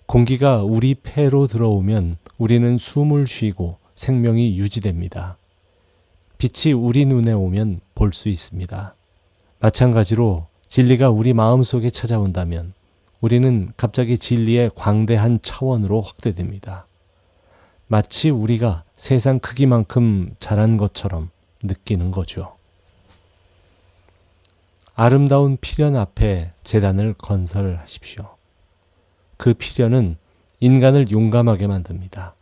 공기가 우리 폐로 들어오면 우리는 숨을 쉬고 생명이 유지됩니다. 빛이 우리 눈에 오면 볼 수 있습니다. 마찬가지로 진리가 우리 마음속에 찾아온다면 우리는 갑자기 진리의 광대한 차원으로 확대됩니다. 마치 우리가 세상 크기만큼 자란 것처럼 느끼는 거죠. 아름다운 필연 앞에 제단을 건설하십시오. 그 필연은 인간을 용감하게 만듭니다.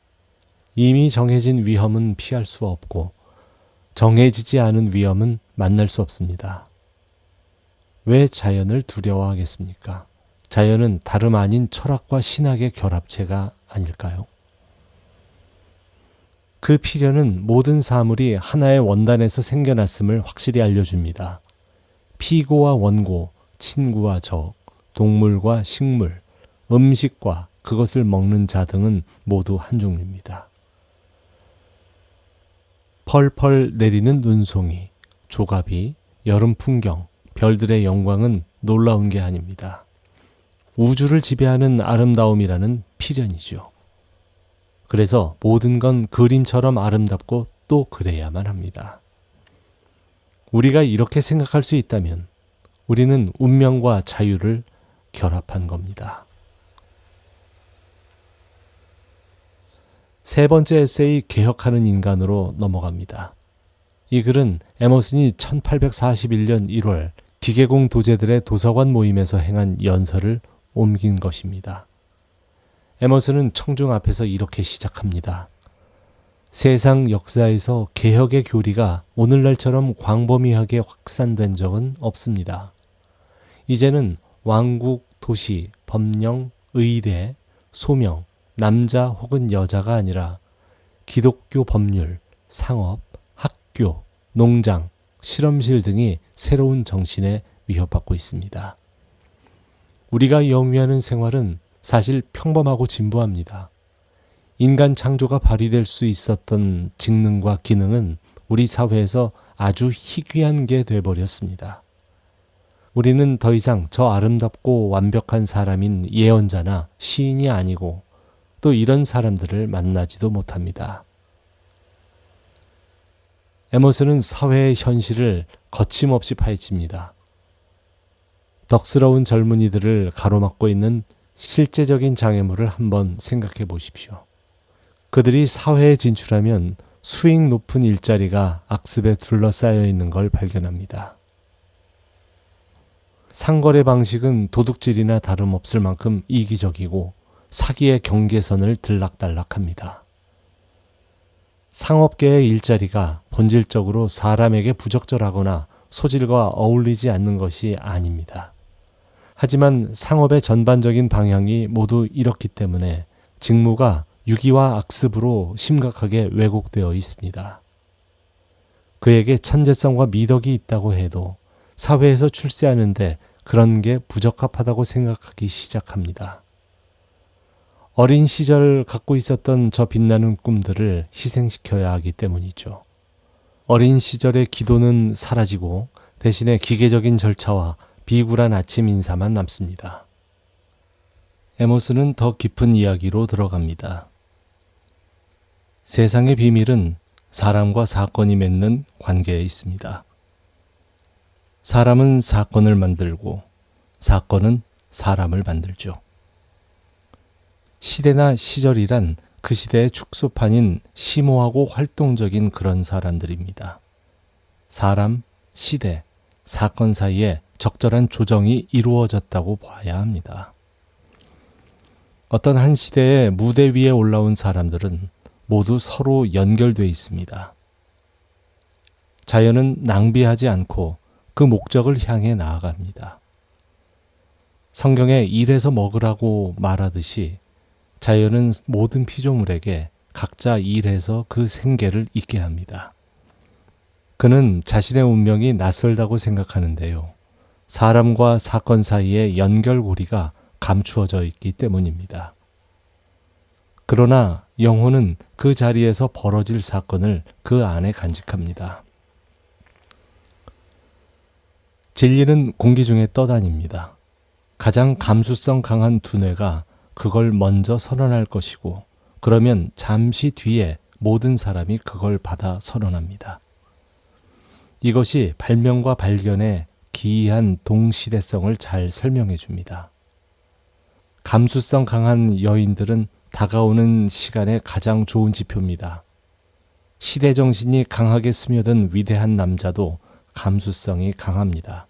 이미 정해진 위험은 피할 수 없고 정해지지 않은 위험은 만날 수 없습니다. 왜 자연을 두려워하겠습니까? 자연은 다름 아닌 철학과 신학의 결합체가 아닐까요? 그 필연은 모든 사물이 하나의 원단에서 생겨났음을 확실히 알려줍니다. 피고와 원고, 친구와 적, 동물과 식물, 음식과 그것을 먹는 자 등은 모두 한 종류입니다. 펄펄 내리는 눈송이, 조갑이, 여름 풍경, 별들의 영광은 놀라운 게 아닙니다. 우주를 지배하는 아름다움이라는 필연이죠. 그래서 모든 건 그림처럼 아름답고 또 그래야만 합니다. 우리가 이렇게 생각할 수 있다면 우리는 운명과 자유를 결합한 겁니다. 세 번째 에세이 개혁하는 인간으로 넘어갑니다. 이 글은 에머슨이 1841년 1월 기계공 도제들의 도서관 모임에서 행한 연설을 옮긴 것입니다. 에머슨은 청중 앞에서 이렇게 시작합니다. 세상 역사에서 개혁의 교리가 오늘날처럼 광범위하게 확산된 적은 없습니다. 이제는 왕국, 도시, 법령, 의례, 소명, 남자 혹은 여자가 아니라 기독교 법률, 상업, 학교, 농장, 실험실 등이 새로운 정신에 위협받고 있습니다. 우리가 영위하는 생활은 사실 평범하고 진부합니다. 인간 창조가 발휘될 수 있었던 직능과 기능은 우리 사회에서 아주 희귀한 게 돼버렸습니다. 우리는 더 이상 저 아름답고 완벽한 사람인 예언자나 시인이 아니고 또 이런 사람들을 만나지도 못합니다. 에머슨은 사회의 현실을 거침없이 파헤칩니다. 덕스러운 젊은이들을 가로막고 있는 실제적인 장애물을 한번 생각해 보십시오. 그들이 사회에 진출하면 수익 높은 일자리가 악습에 둘러싸여 있는 걸 발견합니다. 상거래 방식은 도둑질이나 다름없을 만큼 이기적이고 사기의 경계선을 들락달락합니다. 상업계의 일자리가 본질적으로 사람에게 부적절하거나 소질과 어울리지 않는 것이 아닙니다. 하지만 상업의 전반적인 방향이 모두 이렇기 때문에 직무가 유기와 악습으로 심각하게 왜곡되어 있습니다. 그에게 천재성과 미덕이 있다고 해도 사회에서 출세하는데 그런 게 부적합하다고 생각하기 시작합니다. 어린 시절 갖고 있었던 저 빛나는 꿈들을 희생시켜야 하기 때문이죠. 어린 시절의 기도는 사라지고 대신에 기계적인 절차와 비굴한 아침 인사만 남습니다. 에머슨은 더 깊은 이야기로 들어갑니다. 세상의 비밀은 사람과 사건이 맺는 관계에 있습니다. 사람은 사건을 만들고 사건은 사람을 만들죠. 시대나 시절이란 그 시대의 축소판인 심오하고 활동적인 그런 사람들입니다. 사람, 시대, 사건 사이에 적절한 조정이 이루어졌다고 봐야 합니다. 어떤 한 시대의 무대 위에 올라온 사람들은 모두 서로 연결되어 있습니다. 자연은 낭비하지 않고 그 목적을 향해 나아갑니다. 성경에 일해서 먹으라고 말하듯이 자연은 모든 피조물에게 각자 일해서 그 생계를 잇게 합니다. 그는 자신의 운명이 낯설다고 생각하는데요. 사람과 사건 사이의 연결고리가 감추어져 있기 때문입니다. 그러나 영혼은 그 자리에서 벌어질 사건을 그 안에 간직합니다. 진리는 공기 중에 떠다닙니다. 가장 감수성 강한 두뇌가 그걸 먼저 선언할 것이고 그러면 잠시 뒤에 모든 사람이 그걸 받아 선언합니다. 이것이 발명과 발견의 기이한 동시대성을 잘 설명해 줍니다. 감수성 강한 여인들은 다가오는 시간에 가장 좋은 지표입니다. 시대정신이 강하게 스며든 위대한 남자도 감수성이 강합니다.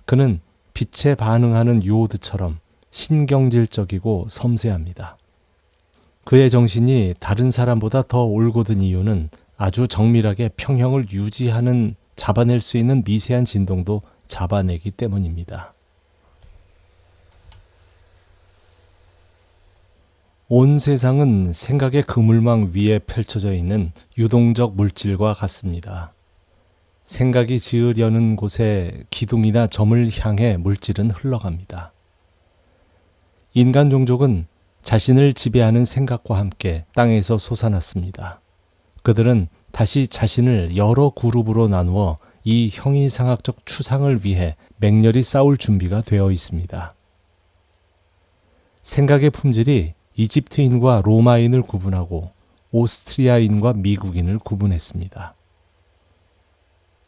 그는 빛에 반응하는 요오드처럼 신경질적이고 섬세합니다. 그의 정신이 다른 사람보다 더 올곧은 이유는 아주 정밀하게 평형을 유지하는 잡아낼 수 있는 미세한 진동도 잡아내기 때문입니다. 온 세상은 생각의 그물망 위에 펼쳐져 있는 유동적 물질과 같습니다. 생각이 지으려는 곳에 기둥이나 점을 향해 물질은 흘러갑니다. 인간 종족은 자신을 지배하는 생각과 함께 땅에서 솟아났습니다. 그들은 다시 자신을 여러 그룹으로 나누어 이 형이상학적 추상을 위해 맹렬히 싸울 준비가 되어 있습니다. 생각의 품질이 이집트인과 로마인을 구분하고 오스트리아인과 미국인을 구분했습니다.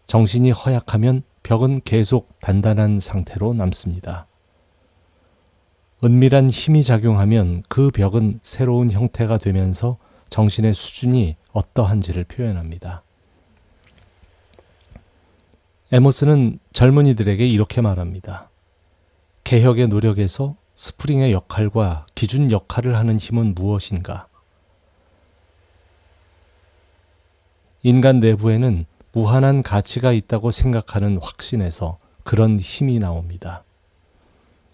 정신이 허약하면 벽은 계속 단단한 상태로 남습니다. 은밀한 힘이 작용하면 그 벽은 새로운 형태가 되면서 정신의 수준이 어떠한지를 표현합니다. 에모스는 젊은이들에게 이렇게 말합니다. 개혁의 노력에서 스프링의 역할과 기준 역할을 하는 힘은 무엇인가? 인간 내부에는 무한한 가치가 있다고 생각하는 확신에서 그런 힘이 나옵니다.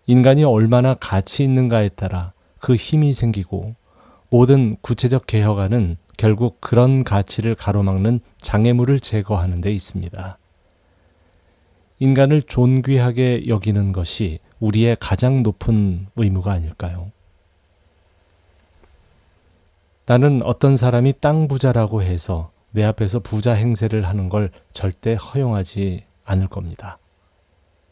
인간이 얼마나 가치 있는가에 따라 그 힘이 생기고 모든 구체적 개혁안은 결국 그런 가치를 가로막는 장애물을 제거하는 데 있습니다. 인간을 존귀하게 여기는 것이 우리의 가장 높은 의무가 아닐까요? 나는 어떤 사람이 땅 부자라고 해서 내 앞에서 부자 행세를 하는 걸 절대 허용하지 않을 겁니다.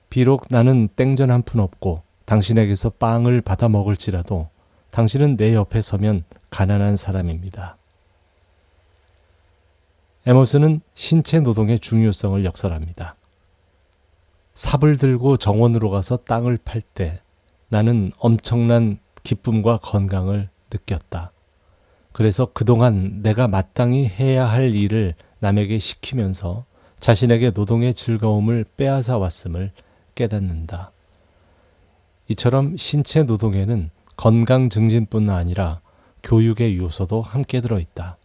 비록 나는 땡전 한 푼 없고 당신에게서 빵을 받아 먹을지라도 당신은 내 옆에 서면 가난한 사람입니다. 에머슨은 신체 노동의 중요성을 역설합니다. 삽을 들고 정원으로 가서 땅을 팔 때 나는 엄청난 기쁨과 건강을 느꼈다. 그래서 그동안 내가 마땅히 해야 할 일을 남에게 시키면서 자신에게 노동의 즐거움을 빼앗아 왔음을 깨닫는다. 이처럼 신체 노동에는 건강 증진뿐 아니라 교육의 요소도 함께 들어있다.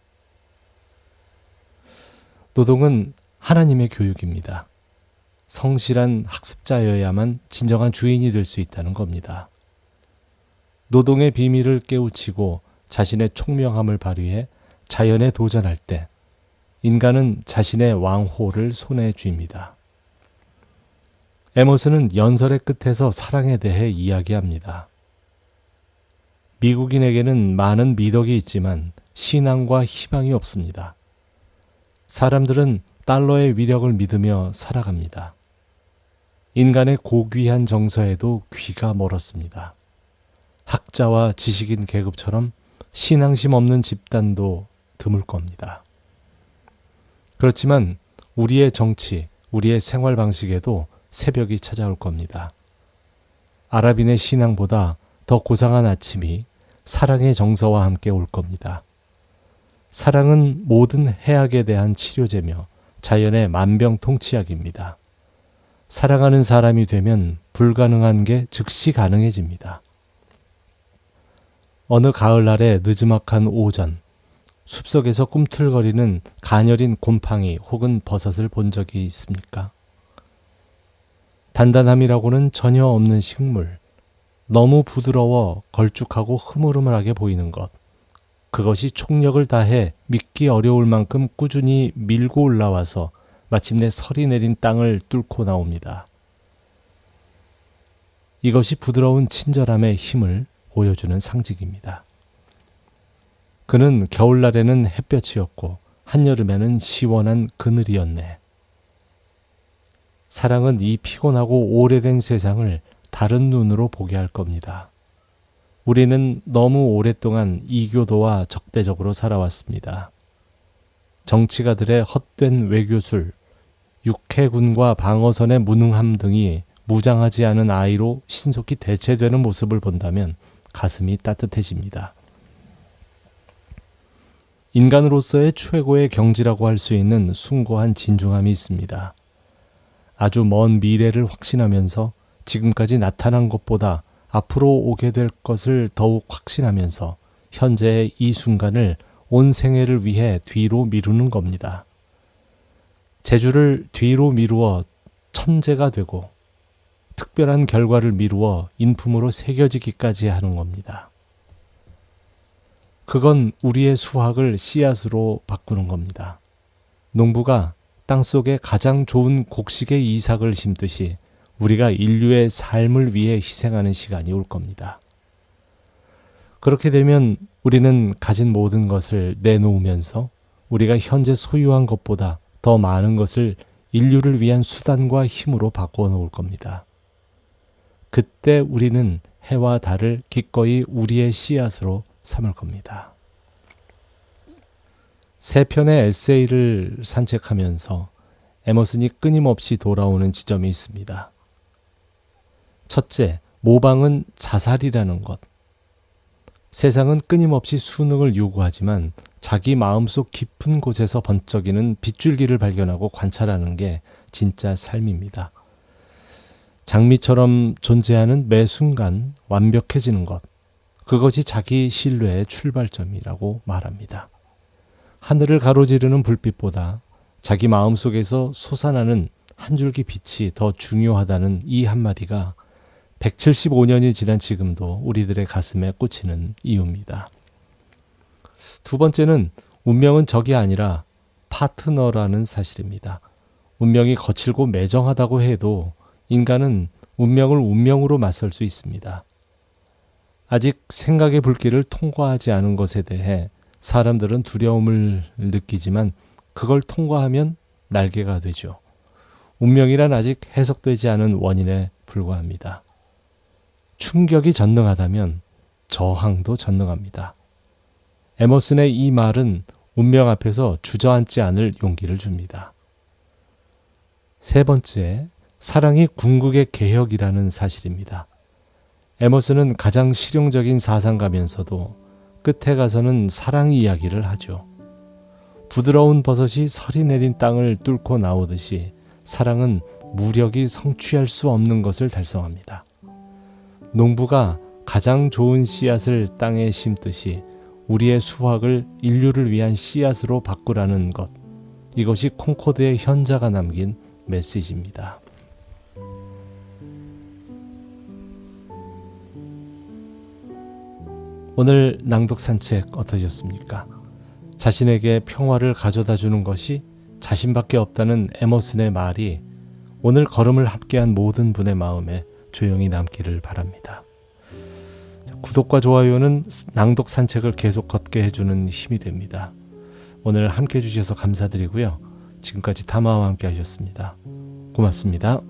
노동은 하나님의 교육입니다. 성실한 학습자여야만 진정한 주인이 될 수 있다는 겁니다. 노동의 비밀을 깨우치고 자신의 총명함을 발휘해 자연에 도전할 때 인간은 자신의 왕호를 손에 쥡니다. 에머슨은 연설의 끝에서 사랑에 대해 이야기합니다. 미국인에게는 많은 미덕이 있지만 신앙과 희망이 없습니다. 사람들은 달러의 위력을 믿으며 살아갑니다. 인간의 고귀한 정서에도 귀가 멀었습니다. 학자와 지식인 계급처럼 신앙심 없는 집단도 드물 겁니다. 그렇지만 우리의 정치, 우리의 생활 방식에도 새벽이 찾아올 겁니다. 아랍인의 신앙보다 더 고상한 아침이 사랑의 정서와 함께 올 겁니다. 사랑은 모든 해악에 대한 치료제며 자연의 만병통치약입니다. 사랑하는 사람이 되면 불가능한 게 즉시 가능해집니다. 어느 가을날의 느즈막한 오전, 숲속에서 꿈틀거리는 가녀린 곰팡이 혹은 버섯을 본 적이 있습니까? 단단함이라고는 전혀 없는 식물, 너무 부드러워 걸쭉하고 흐물흐물하게 보이는 것, 그것이 총력을 다해 믿기 어려울 만큼 꾸준히 밀고 올라와서 마침내 설이 내린 땅을 뚫고 나옵니다. 이것이 부드러운 친절함의 힘을 보여주는 상징입니다. 그는 겨울날에는 햇볕이었고 한여름에는 시원한 그늘이었네. 사랑은 이 피곤하고 오래된 세상을 다른 눈으로 보게 할 겁니다. 우리는 너무 오랫동안 이교도와 적대적으로 살아왔습니다. 정치가들의 헛된 외교술, 육해군과 방어선의 무능함 등이 무장하지 않은 아이로 신속히 대체되는 모습을 본다면 가슴이 따뜻해집니다. 인간으로서의 최고의 경지라고 할 수 있는 숭고한 진중함이 있습니다. 아주 먼 미래를 확신하면서 지금까지 나타난 것보다 앞으로 오게 될 것을 더욱 확신하면서 현재의 이 순간을 온 생애를 위해 뒤로 미루는 겁니다. 재주를 뒤로 미루어 천재가 되고 특별한 결과를 미루어 인품으로 새겨지기까지 하는 겁니다. 그건 우리의 수확을 씨앗으로 바꾸는 겁니다. 농부가 땅속에 가장 좋은 곡식의 이삭을 심듯이 우리가 인류의 삶을 위해 희생하는 시간이 올 겁니다. 그렇게 되면 우리는 가진 모든 것을 내놓으면서 우리가 현재 소유한 것보다 더 많은 것을 인류를 위한 수단과 힘으로 바꾸어 놓을 겁니다. 그때 우리는 해와 달을 기꺼이 우리의 씨앗으로 삼을 겁니다. 세 편의 에세이를 산책하면서 에머슨이 끊임없이 돌아오는 지점이 있습니다. 첫째, 모방은 자살이라는 것. 세상은 끊임없이 수능을 요구하지만 자기 마음속 깊은 곳에서 번쩍이는 빗줄기를 발견하고 관찰하는 게 진짜 삶입니다. 장미처럼 존재하는 매 순간 완벽해지는 것, 그것이 자기 신뢰의 출발점이라고 말합니다. 하늘을 가로지르는 불빛보다 자기 마음속에서 솟아나는 한 줄기 빛이 더 중요하다는 이 한마디가 175년이 지난 지금도 우리들의 가슴에 꽂히는 이유입니다. 두 번째는 운명은 적이 아니라 파트너라는 사실입니다. 운명이 거칠고 매정하다고 해도 인간은 운명을 운명으로 맞설 수 있습니다. 아직 생각의 불길을 통과하지 않은 것에 대해 사람들은 두려움을 느끼지만 그걸 통과하면 날개가 되죠. 운명이란 아직 해석되지 않은 원인에 불과합니다. 충격이 전능하다면 저항도 전능합니다. 에머슨의 이 말은 운명 앞에서 주저앉지 않을 용기를 줍니다. 세 번째, 사랑이 궁극의 개혁이라는 사실입니다. 에머슨은 가장 실용적인 사상가면서도 끝에 가서는 사랑 이야기를 하죠. 부드러운 버섯이 서리 내린 땅을 뚫고 나오듯이 사랑은 무력이 성취할 수 없는 것을 달성합니다. 농부가 가장 좋은 씨앗을 땅에 심듯이 우리의 수확을 인류를 위한 씨앗으로 바꾸라는 것, 이것이 콩코드의 현자가 남긴 메시지입니다. 오늘 낭독 산책 어떠셨습니까? 자신에게 평화를 가져다 주는 것이 자신밖에 없다는 에머슨의 말이 오늘 걸음을 함께한 모든 분의 마음에 조용히 남기를 바랍니다. 구독과 좋아요는 낭독 산책을 계속 걷게 해주는 힘이 됩니다. 오늘 함께 해주셔서 감사드리고요. 지금까지 타마와 함께 하셨습니다. 고맙습니다.